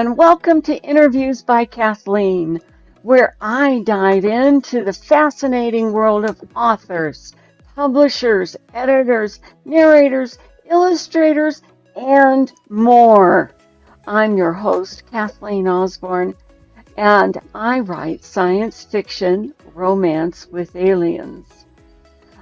and welcome to Interviews by Kathleen, where I dive into the fascinating world of authors, publishers, editors, narrators, illustrators, and more. I'm your host, Kathleen Osborne, and I write science fiction romance with aliens.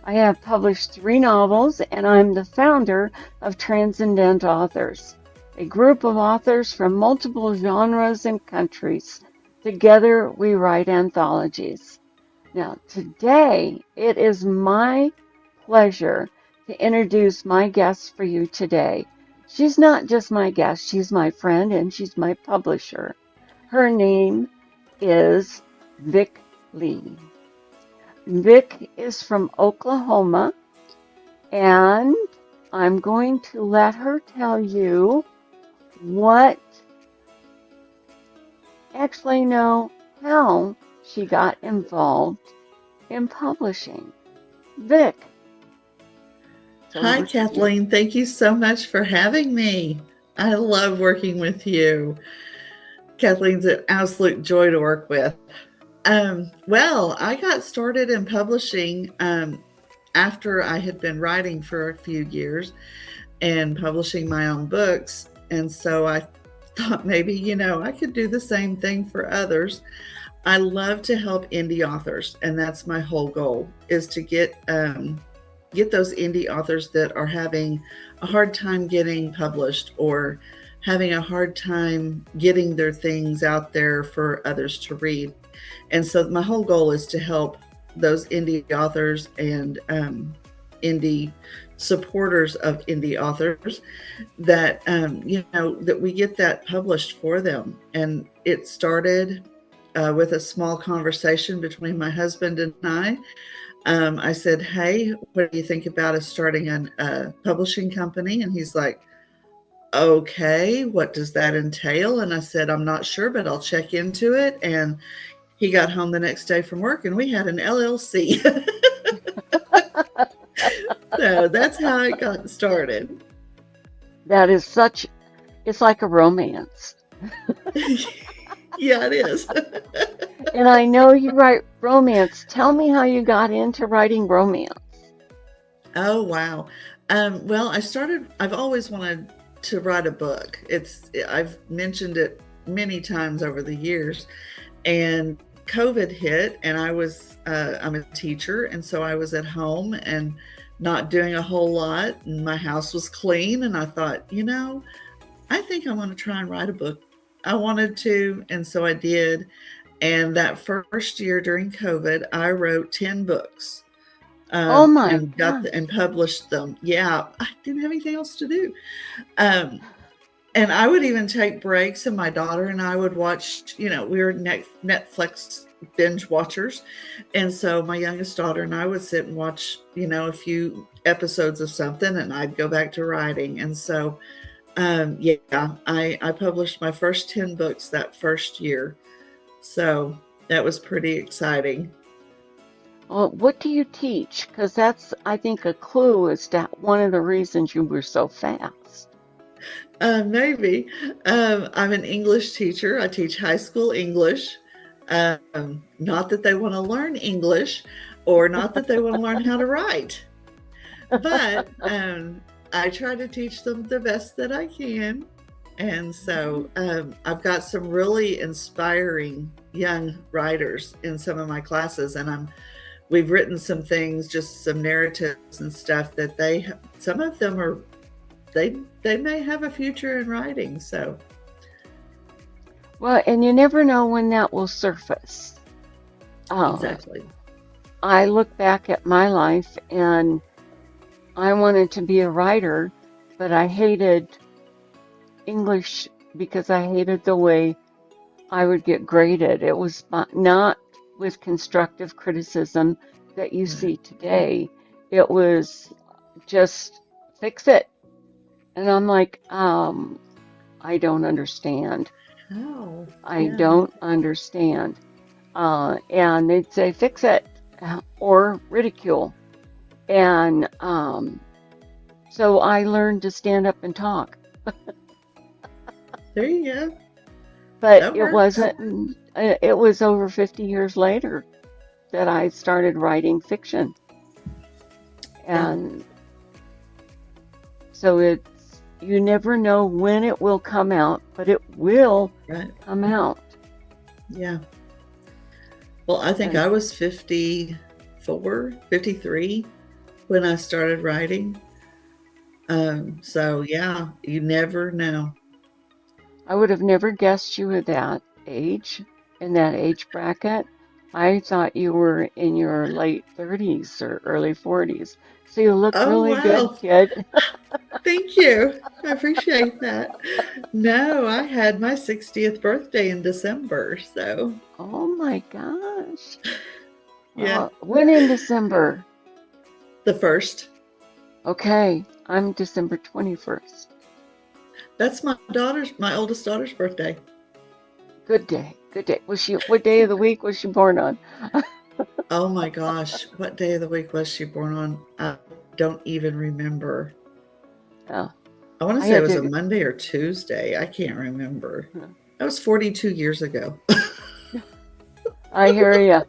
I have published 3 novels, and I'm the founder of Transcendent Authors, a group of authors from multiple genres and countries. Together, we write anthologies. Now, today, it is my pleasure to introduce my guest for you today. She's not just my guest, she's my friend and she's my publisher. Her name is Vic Leigh. Vic is from Oklahoma, and I'm going to let her tell you how she got involved in publishing. Vic. Hi, Kathleen. Thank you so much for having me. I love working with you. Kathleen's an absolute joy to work with. Well, I got started in publishing after I had been writing for a few years and publishing my own books. And so I thought maybe, I could do the same thing for others. I love to help indie authors, and that's my whole goal, is to get those indie authors that are having a hard time getting published or having a hard time getting their things out there for others to read. And so my whole goal is to help those indie authors and indie supporters of indie authors that, that we get that published for them. And it started with a small conversation between my husband and I. I said, hey, what do you think about us starting a publishing company? And he's like, okay, what does that entail? And I said, I'm not sure, but I'll check into it. And he got home the next day from work and we had an LLC. So that's how it got started. That is it's like a romance. Yeah, it is. And I know you write romance. Tell me how you got into writing romance. Oh, wow. Well, I've always wanted to write a book. I've mentioned it many times over the years, and COVID hit, and I'm a teacher, and so I was at home and not doing a whole lot, and my house was clean, and I thought, I think I want to try and write a book. I wanted to, and so I did. And that first year during COVID, I wrote 10 books. Oh my and God. And published them. Yeah, I didn't have anything else to do. And I would even take breaks, and my daughter and I would watch, we were Netflix binge watchers. And so my youngest daughter and I would sit and watch, a few episodes of something, and I'd go back to writing. And so, I published my first 10 books that first year. So that was pretty exciting. Well, what do you teach? Because that's, I think, a clue as to one of the reasons you were so fast. Maybe. I'm an English teacher. I teach high school English. Not that they want to learn English or not that they want to learn how to write. But I try to teach them the best that I can. And so I've got some really inspiring young writers in some of my classes, and we've written some things, just some narratives and stuff that some of them are, they may have a future in writing. So. Well, and you never know when that will surface. Exactly. I look back at my life, and I wanted to be a writer, but I hated English because I hated the way I would get graded. It was not with constructive criticism that you see today. It was just fix it. And I'm like, I don't understand. Oh, I don't understand. And they'd say, fix it, or ridicule. And so I learned to stand up and talk. There you go. But That it works. wasn't, it was over 50 years later that I started writing fiction. Yeah. And so you never know when it will come out, but it will Right. come out. Yeah. Well, I think And I was 54, 53 when I started writing. So yeah, you never know. I would have never guessed you were that age, in that age bracket. I thought you were in your late 30s or early 40s. So you look Oh, really good, wow. kid. Thank you. I appreciate that. No, I had my 60th birthday in December. So Oh my gosh. yeah, When in December? the first. Okay, I'm December 21st. That's my oldest daughter's birthday. Good day. Good day. What day of the week was she born on? Oh my gosh, what day of the week was she born on? I don't even remember. Oh, I want to I say it had was a to. Monday or Tuesday. I can't remember. That was 42 years ago. I hear ya.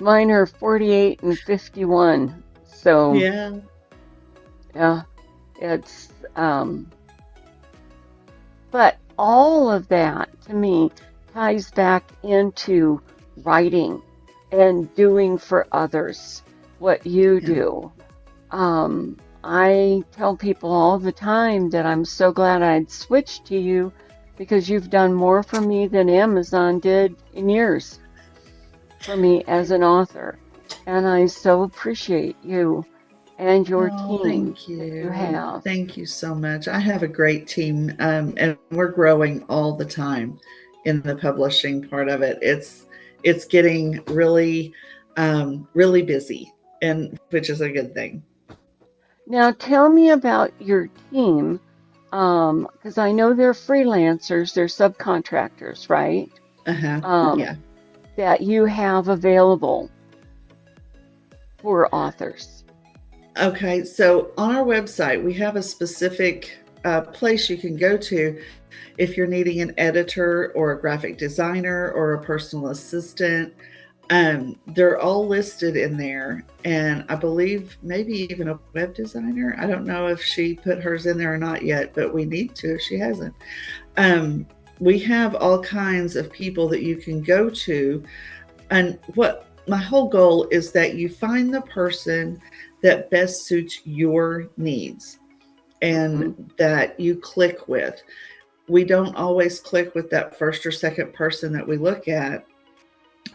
Mine are 48 and 51. So, Yeah. yeah, it's, but all of that to me ties back into writing and doing for others what you Yeah. do. I tell people all the time that I'm so glad I'd switched to you because you've done more for me than Amazon did in years for me as an author. And I so appreciate you and your Oh, team thank that you you. have. Thank you so much. I have a great team, and we're growing all the time in the publishing part of it. It's getting really, really busy, and which is a good thing. Now tell me about your team, because I know they're freelancers, they're subcontractors, right? Uh huh. Um, Yeah. that you have available for authors. Okay. So on our website, we have a specific place you can go to if you're needing an editor or a graphic designer or a personal assistant. They're all listed in there, and I believe maybe even a web designer. I don't know if she put hers in there or not yet, but we need to if she hasn't. Um, we have all kinds of people that you can go to, and what my whole goal is that you find the person that best suits your needs Hmm. and that you click with. We don't always click with that first or second person that we look at.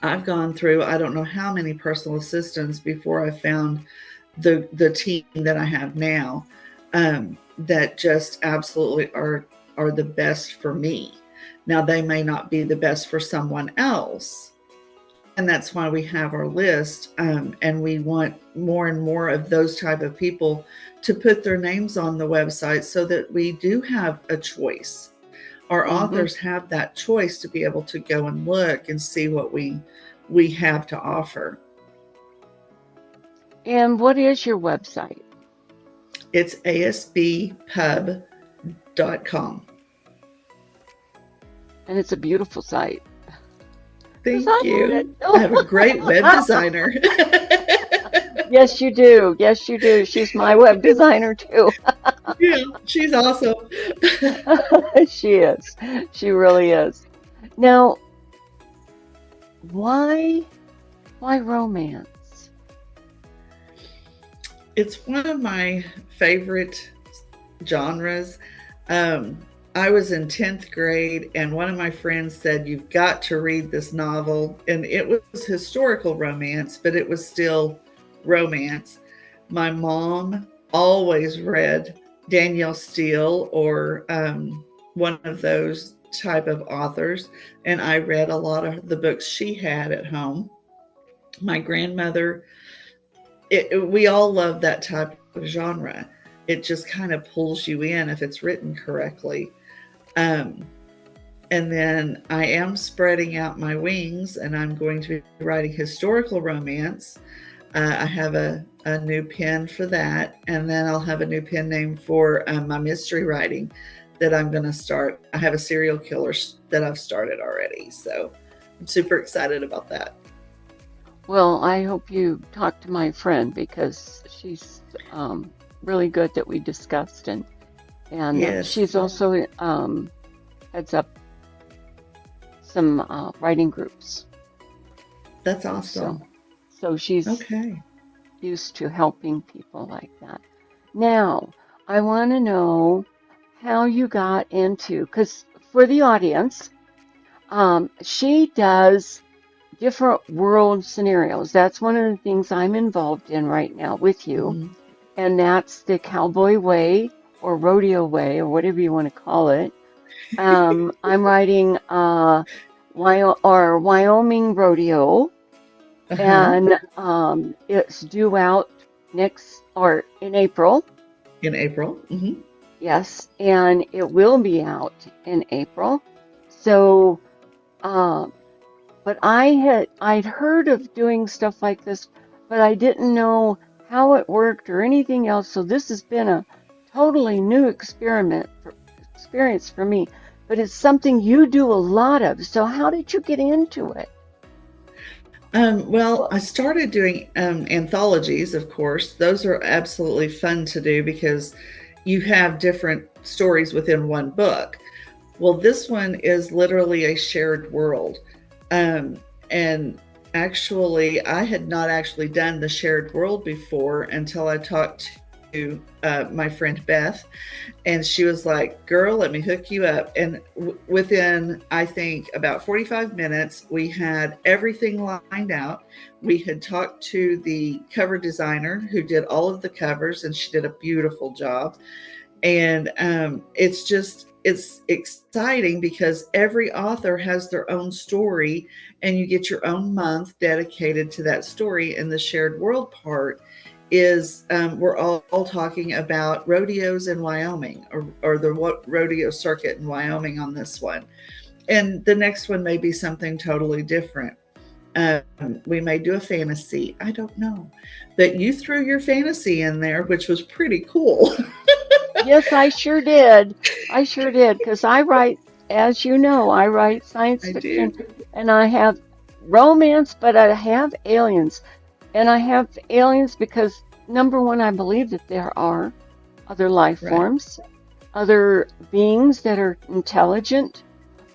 I've gone through I don't know how many personal assistants before I found the team that I have now, that just absolutely are the best for me. Now they may not be the best for someone else, and that's why we have our list, and we want more and more of those type of people to put their names on the website so that we do have a choice. Our Hmm. authors have that choice to be able to go and look and see what we have to offer. And what is your website? It's asbpub.com. And it's a beautiful site because Thank I you. I own have a great web it. designer. Yes, you do. Yes, you do. She's my web designer too. Yeah, she's awesome. She is. She really is. Now, why why romance? It's one of my favorite genres. Um, I was in 10th grade, and one of my friends said, "You've got to read this novel." And it was historical romance, but it was still romance. My mom always read Danielle Steele or one of those type of authors, and I read a lot of the books she had at home. My grandmother, we all love that type of genre. It just kind of pulls you in if it's written correctly. Um, and then I am spreading out my wings, and I'm going to be writing historical romance. I have a new pen for that, and then I'll have a new pen name for my mystery writing. that I'm going to start. I have a serial killer that I've started already. So I'm super excited about that. Well, I hope you talk to my friend because she's really good that we discussed, and Yes, she's also heads up some writing groups. that's So, awesome. so she's Okay. used to helping people like that. Now, I want to know how you got into, because for the audience, she does different world scenarios. That's one of the things I'm involved in right now with you, Mm-hmm. and that's the cowboy way or rodeo way or whatever you want to call it. I'm writing Wyoming rodeo, Uh-huh. and it's due out next or in April. In April. Mm-hmm. Yes, and it will be out in April. So, um, but I'd heard of doing stuff like this, but I didn't know how it worked or anything else. So this has been a totally new experience for me. But it's something you do a lot of. So how did you get into it? Well, Well, I started doing anthologies, of course. Those are absolutely fun to do because you have different stories within one book. Well, this one is literally a shared world. Um, and actually, I had not actually done the shared world before until I talked to my friend Beth, and she was like, "Girl, let me hook you up." And within, I think, about 45 minutes, we had everything lined out. We had talked to the cover designer who did all of the covers, and she did a beautiful job. And it's exciting because every author has their own story, and you get your own month dedicated to that story. And the shared world part is we're all talking about rodeos in Wyoming, or the rodeo circuit in Wyoming on this one. And the next one may be something totally different. We may do a fantasy. I don't know. But you threw your fantasy in there, which was pretty cool. yes, I sure did. I sure did, because I write, as you know, I write science I fiction do. and I have romance, but I have aliens. And I have aliens because, number one, I believe that there are other life Right. forms, other beings that are intelligent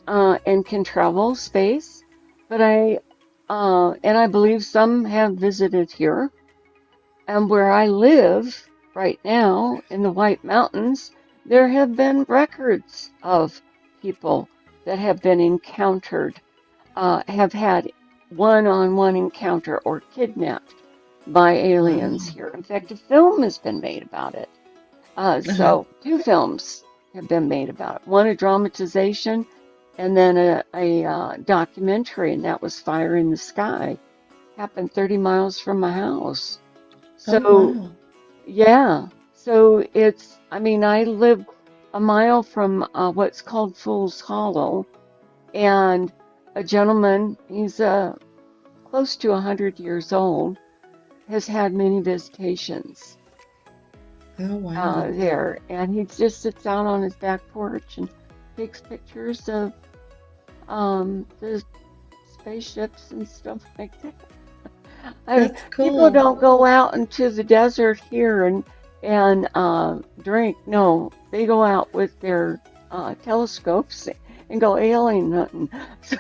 and can travel space. But and I believe some have visited here. And where I live right now in the White Mountains, there have been records of people that have been encountered, have had one-on-one encounter or kidnapped by aliens Wow. here. In fact, a film has been made about it. Uh-huh. So two films have been made about it. One a dramatization, and then a documentary, and that was Fire in the Sky. Happened 30 miles from my house. Oh, So wow. yeah, so I mean, I live a mile from what's called Fool's Hollow, and a gentleman, he's close to 100 years old, has had many visitations Oh, wow. there, and he just sits out on his back porch and takes pictures of the spaceships and stuff like that. That's People cool. don't go out into the desert here and drink. No, they go out with their telescopes and go alien hunting. So,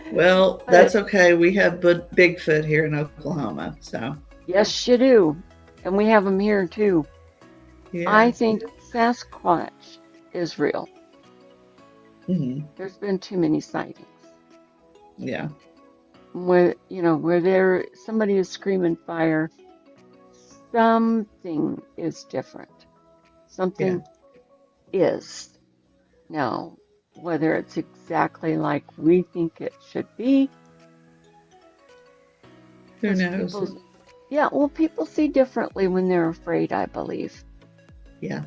Well, but that's okay. We have Bigfoot here in Oklahoma. So, yes, you do, and we have them here too. I yes. think Sasquatch is real. Hmm. There's been too many sightings Yeah. where there somebody is screaming fire. Something is different. Yeah. Something is. Now, whether it's exactly like we think it should be, Who because knows? yeah, well, people see differently when they're afraid, I believe. Yeah.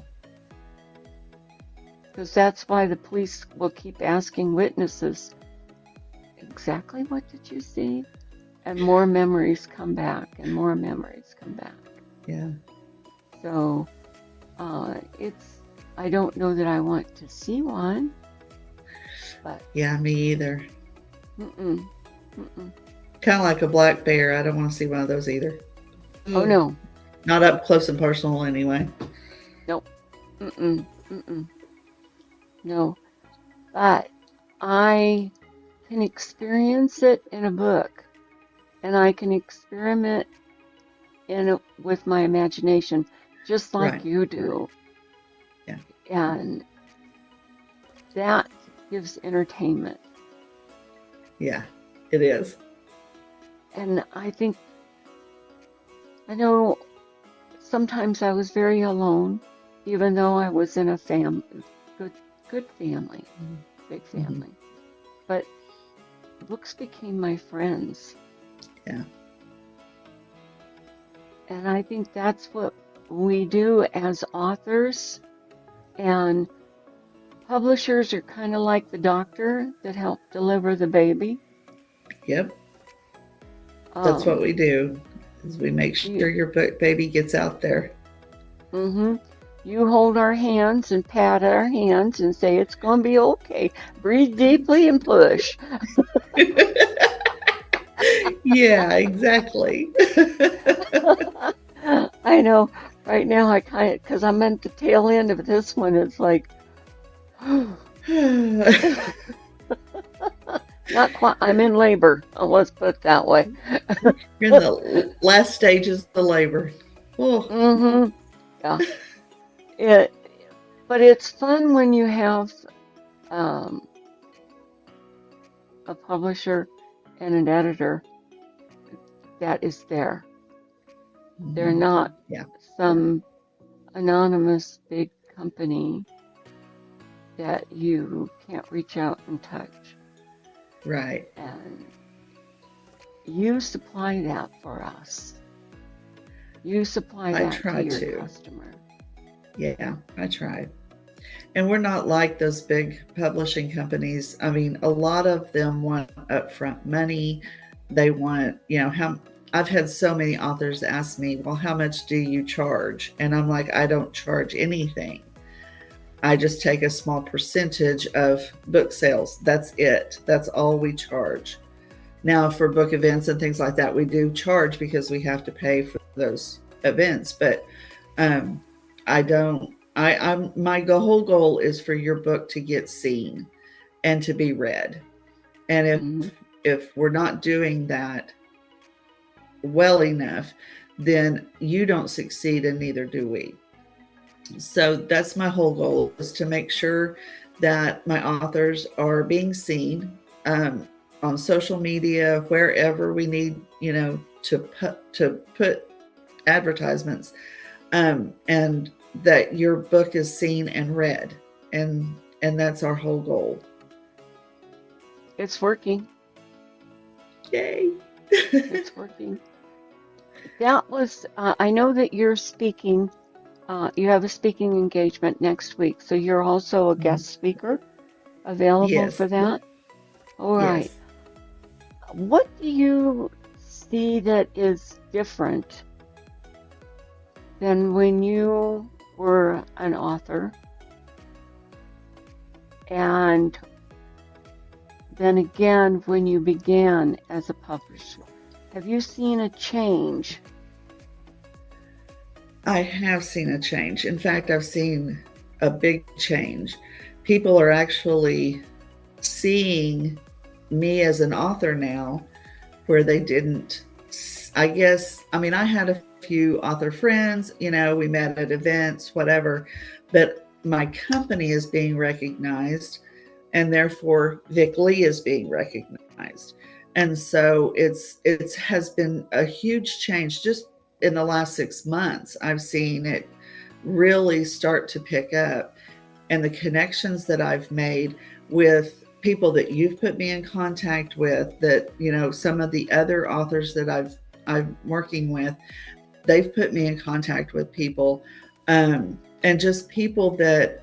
Because that's why the police will keep asking witnesses, exactly what did you see? And more memories come back, and more memories come back. Yeah. So, I don't know that I want to see one, but Yeah, me either. mm-mm, mm-mm. Kind of like a black bear. I don't want to see one of those either. Oh Ugh. no, Not no, up close and personal anyway. no, mm-mm, mm-mm, no. But I can experience it in a book, and I can experiment with my imagination, just like Right. you do, Yeah. and that gives entertainment. Yeah, it is. And I know sometimes I was very alone, even though I was in a good, good family, big Mm-hmm. family. But books became my friends. Yeah. And I think that's what we do as authors. And publishers are kind of like the doctor that helped deliver the baby. Yep. That's what Um, we do. Is we make you, sure your baby gets out there. hmm You hold our hands and pat our hands and say, it's going to be okay. Breathe deeply and push. Yeah, exactly. I know right now I kind of, because I'm at the tail end of this one, it's like, not quite, I'm in labor. Let's put it that way. You're in the last stages of the labor. Oh, hmm Yeah. It, but it's fun when you have um, a publisher and an editor that is there. They're mm-hmm. not Yeah, some anonymous big company that you can't reach out and touch. right. And you supply that for us. You supply I that to try your to. customer. Yeah, I try. And we're not like those big publishing companies. I mean, a lot of them want upfront money. They want, how I've had so many authors ask me, well, how much do you charge? And I'm like, I don't charge anything. I just take a small percentage of book sales. That's it. That's all we charge. Now, for book events and things like that, we do charge because we have to pay for those events. But um, I don't. I'm my whole goal is for your book to get seen and to be read. And Mm-hmm. if we're not doing that well enough, then you don't succeed, and neither do we. So that's my whole goal, is to make sure that my authors are being seen on social media, wherever we need, to put advertisements, and that your book is seen and read, and that's our whole goal. It's working. Yay! It's working. That was, I know that you're speaking, you have a speaking engagement next week. So you're also a guest speaker available Yes, for that? All right. yes. What do you see that is different than when you were an author and then again when you began as a publisher? Have you seen a change? I have seen a change. In fact, I've seen a big change. People are actually seeing me as an author now, where they didn't. I guess, I mean, I had a few author friends, we met at events, whatever, but my company is being recognized, and therefore Vic Leigh is being recognized. And so it has been a huge change. Just in the last 6 months, I've seen it really start to pick up, and the connections that I've made with people that you've put me in contact with, that some of the other authors that I'm working with, they've put me in contact with people, and just people that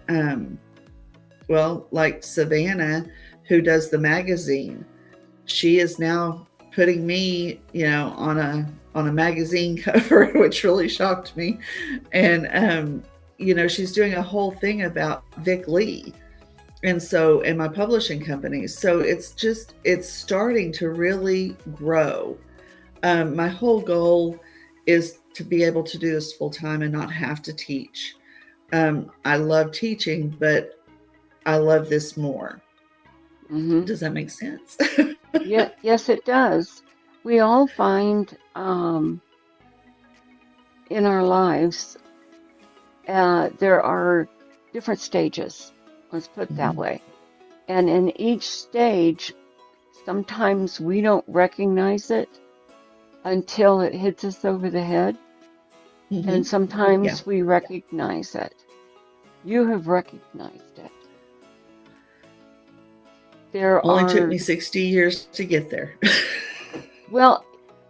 like Savannah, who does the magazine. She is now putting me on a magazine cover, which really shocked me. And she's doing a whole thing about Vic Leigh. And so, in my publishing company. So it's starting to really grow. My whole goal is to be able to do this full time and not have to teach. I love teaching, but I love this more. Mm-hmm. Does that make sense? Yeah, yes, it does. We all find in our lives there are different stages. Let's put it that Mhm. way. And in each stage, sometimes we don't recognize it until it hits us over the head. And Mhm. Yeah. sometimes we recognize it. You have recognized it. There Only took are, me 60 years to get there. well,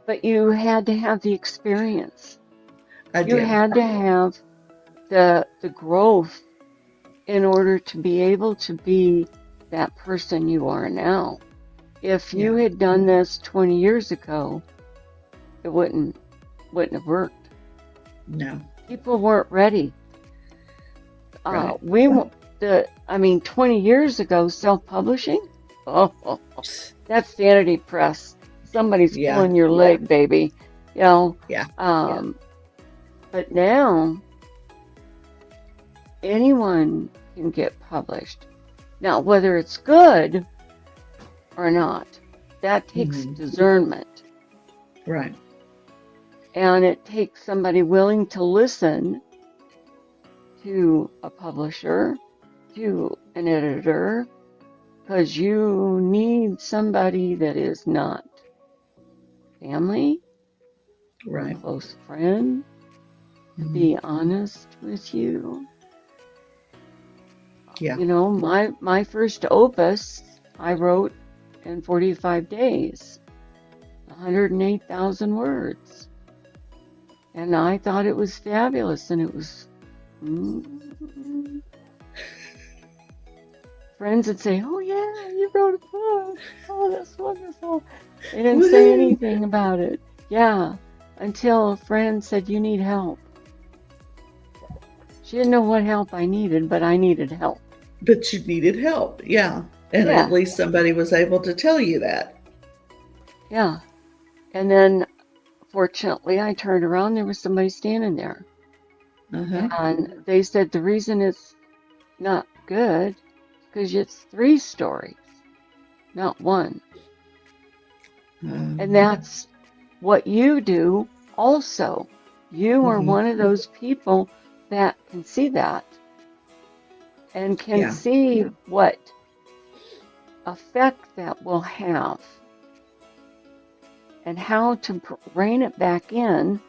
but you had to have the experience. I You did. had to have the growth in order to be able to be that person you are now. If you Yeah. had done this 20 years ago, it wouldn't have worked. No. People weren't ready. Right. We I mean, 20 years ago, self-publishing. Oh, that's vanity press. Somebody's Yeah. pulling your leg, baby. You know. Yeah. But now anyone can get published. Now, whether it's good or not, that takes Mhm. discernment. Right. And it takes somebody willing to listen to a publisher, to an editor, because you need somebody that is not family or a Right. close friend to Mhm. be honest with you. Yeah. You know, my first opus I wrote in 45 days, 108,000 words. And I thought it was fabulous, and it was. Friends would say, "Oh yeah, you wrote a book. Oh, that's wonderful." They didn't say Woohoo! anything about it. Yeah, until a friend said, "You need help." She didn't know what help I needed, but I needed help. But you needed help. Yeah. And at Yeah, least somebody was able to tell you that. yeah. And then, fortunately, I turned around. There was somebody standing there, Uh-huh. and they said the reason it's not good because it's 3 stories, not one. And Um, that's what you do also. You are mhm. one of those people that can see that and can Yeah. see what effect that will have and how to rein it back in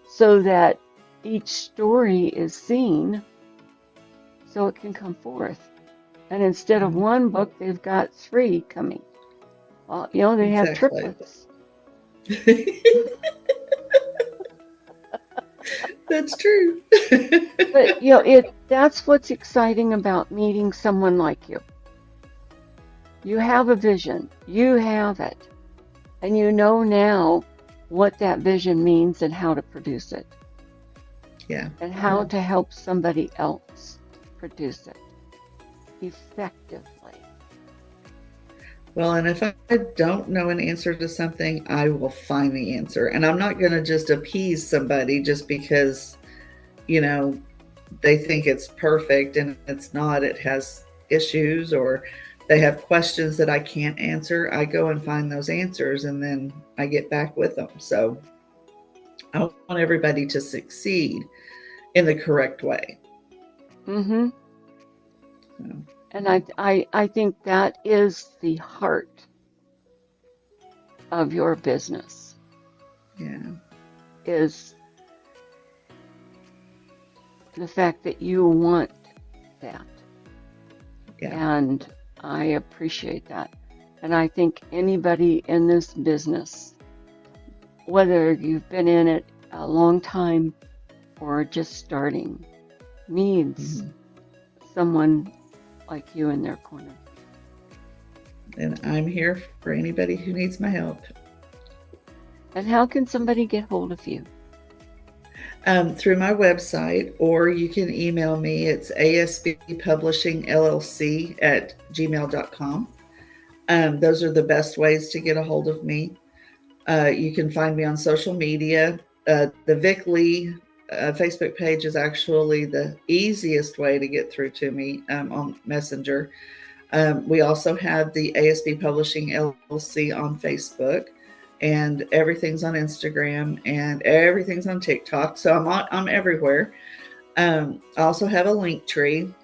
so that each story is seen so it can come forth. And instead of Yeah. one book, they've got 3 coming. Well, you know, they have Exactly. triplets. That's true. But you know, that's what's exciting about meeting someone like you. You have a vision. You have it. And you know now what that vision means and how to produce it Yeah. and how to help somebody else produce it effectively. Well, and if I don't know an answer to something, I will find the answer. And I'm not going to just appease somebody just because, you know, they think it's perfect and it's not. It has issues or they have questions that I can't answer. I go and find those answers and then I get back with them. So I want everybody to succeed in the correct way. Mm-hmm. So, And I think that is the heart of your business yeah. is the fact that you want that. Yeah. And I appreciate that. And I think anybody in this business, whether you've been in it a long time or just starting, needs Mm-hmm. someone like you in their corner. And I'm here for anybody who needs my help. And how can somebody get hold of you? Through my website, or you can email me. It's asbpublishingllc@gmail.com. Those are the best ways to get a hold of me. You can find me on social media. The Vic Leigh Facebook page is actually the easiest way to get through to me on Messenger. We also have the ASB Publishing LLC on Facebook, and everything's on Instagram, and everything's on TikTok. So I'm everywhere. I also have a link tree.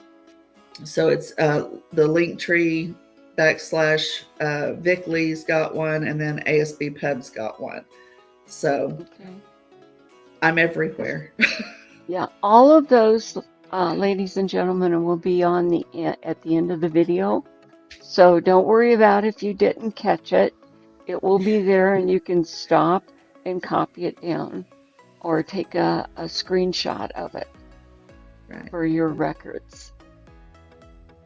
So it's the link tree / Vic Leigh's got one, and then ASB Pub's got one. So okay. I'm everywhere. Yeah, all of those, ladies and gentlemen, will be on at the end of the video. So don't worry about if you didn't catch it. It will be there, and you can stop and copy it down or take a screenshot of it for your records.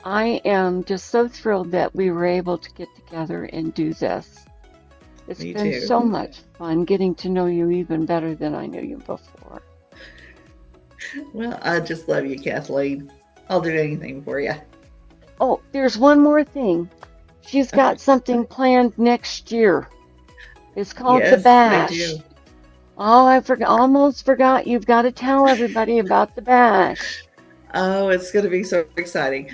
I am just so thrilled that we were able to get together and do this. It's been so much fun getting to know you even better than I knew you before. Well, I just love you, Kathleen. I'll do anything for you. Oh, there's one more thing. She's got something planned next year. It's called the Bash. I do. Oh, I almost forgot. You've got to tell everybody about the Bash. Oh, it's going to be so exciting.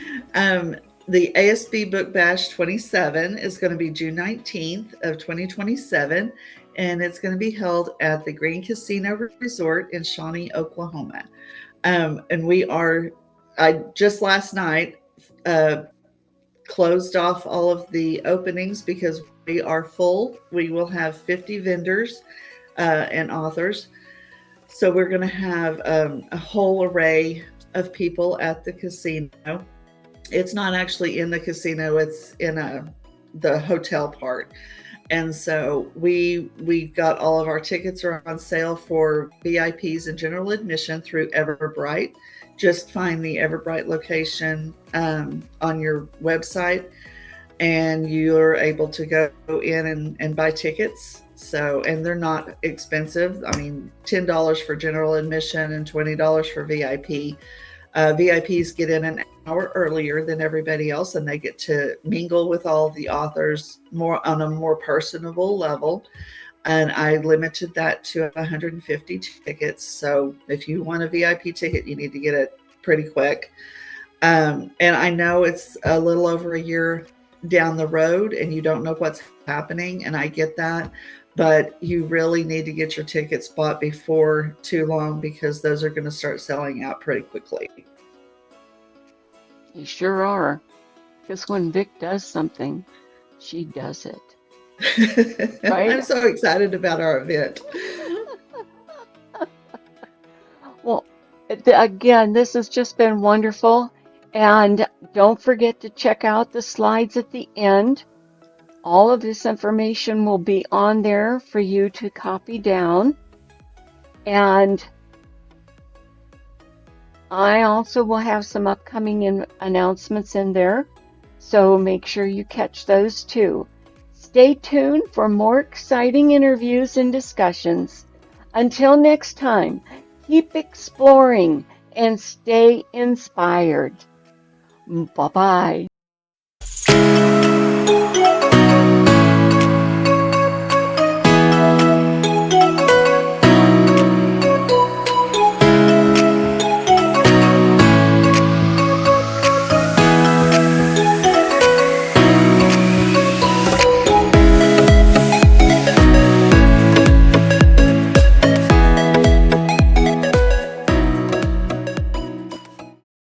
The ASB Book Bash 27 is going to be June 19th of 2027, and it's going to be held at the Green Casino Resort in Shawnee, Oklahoma. And I just last night closed off all of the openings because we are full. We will have 50 vendors and authors. So we're going to have a whole array of people at the casino. It's not actually in the casino, it's in the hotel part. And so we got all of our tickets are on sale for VIPs and general admission through Everbright. Just find the Everbright location on your website, and you're able to go in and buy tickets. So, and they're not expensive. I mean, $10 for general admission and $20 for VIP. VIPs get in an hour earlier than everybody else, and they get to mingle with all the authors more on a more personable level. And I limited that to 150 tickets. So if you want a VIP ticket, you need to get it pretty quick. And I know it's a little over a year down the road and you don't know what's happening, and I get that. But you really need to get your tickets bought before too long, because those are going to start selling out pretty quickly. You sure are. Because when Vic does something, she does it. Right? I'm so excited about our event. Well, again, this has just been wonderful. And don't forget to check out the slides at the end. All of this information will be on there for you to copy down. And I also will have some upcoming announcements in there, so make sure you catch those too. Stay tuned for more exciting interviews and discussions. Until next time, keep exploring and stay inspired. Bye-bye.